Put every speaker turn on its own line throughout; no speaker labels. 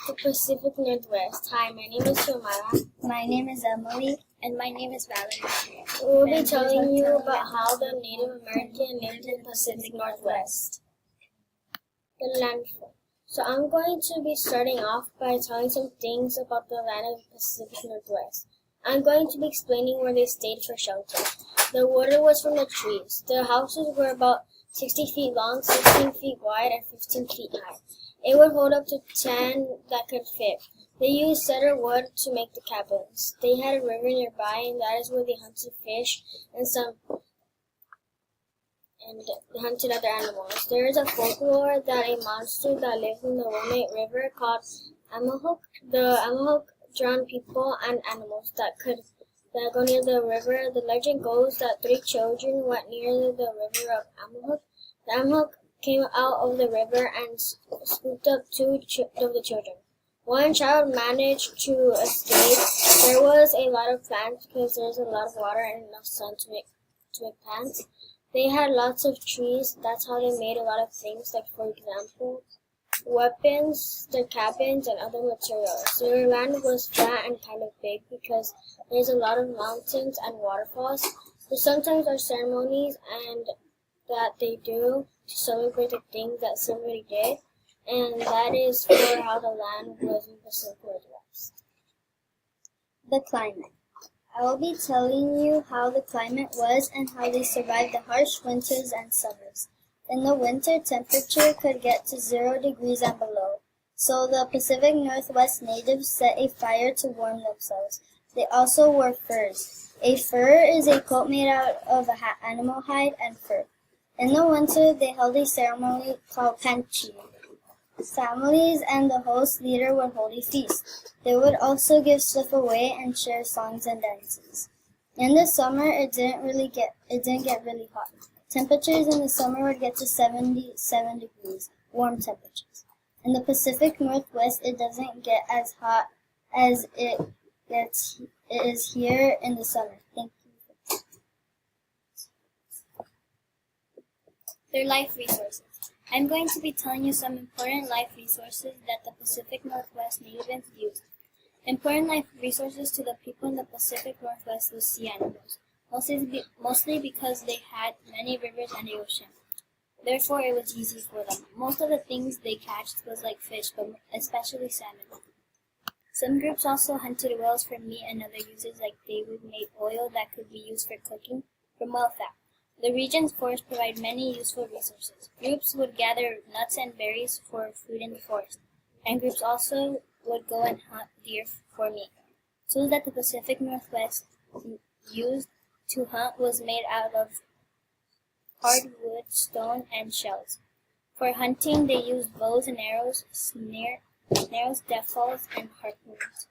the Pacific Northwest. Hi, my name is Xiomara.
My name is Emily. And my name is Valerie.
We'll be telling you about how the Native American lived in the Pacific Northwest. The landform. So I'm going to be starting off by telling some things about the land of the Pacific Northwest. I'm going to be explaining where they stayed for shelter. The water was from the trees. The houses were about 60 feet long, 16 feet wide, and 15 feet high. It would hold up to 10 that could fit. They used cedar wood to make the cabins. They had a river nearby, and that is where they hunted fish and hunted other animals. There is a folklore that a monster that lived in the Willamette River called Amahawk. The Amahawk drowned people and animals that go near the river. The legend goes that 3 children went near the river of Amahawk. The Amahawk came out of the river and scooped up 2 of the children. One child managed to escape. There was a lot of plants because there's a lot of water and enough sun to make plants. They had lots of trees. That's how they made a lot of things, like for example, weapons, their cabins, and other materials. Their land was flat and kind of big because there's a lot of mountains and waterfalls. There sometimes are ceremonies and that they do to celebrate the things that somebody did. And that is for how the land was in the Pacific Northwest.
The climate. I will be telling you how the climate was and how they survived the harsh winters and summers. In the winter, temperature could get to 0 degrees and below. So the Pacific Northwest natives set a fire to warm themselves. They also wore furs. A fur is a coat made out of animal hide and fur. In the winter, they held a ceremony called Panchi. Families and the host leader would hold a feast. They would also give stuff away and share songs and dances. In the summer, it didn't get really hot. Temperatures in the summer would get to 77 degrees, warm temperatures. In the Pacific Northwest, it doesn't get as hot as it is here in the summer. Thank you.
Their life resources. I'm going to be telling you some important life resources that the Pacific Northwest natives used. Important life resources to the people in the Pacific Northwest was sea animals, mostly because they had many rivers and the ocean. Therefore, it was easy for them. Most of the things they catched was like fish, but especially salmon. Some groups also hunted whales for meat and other uses, like they would make oil that could be used for cooking from whale fat. The region's forests provide many useful resources. Groups would gather nuts and berries for food in the forest, and groups also would go and hunt deer for meat. Tools that the Pacific Northwest used to hunt was made out of hardwood, stone, and shells. For hunting, they used bows and arrows, snares, death balls, and harpoons.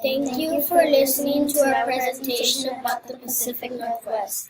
Thank you for listening to our presentation about the Pacific Northwest.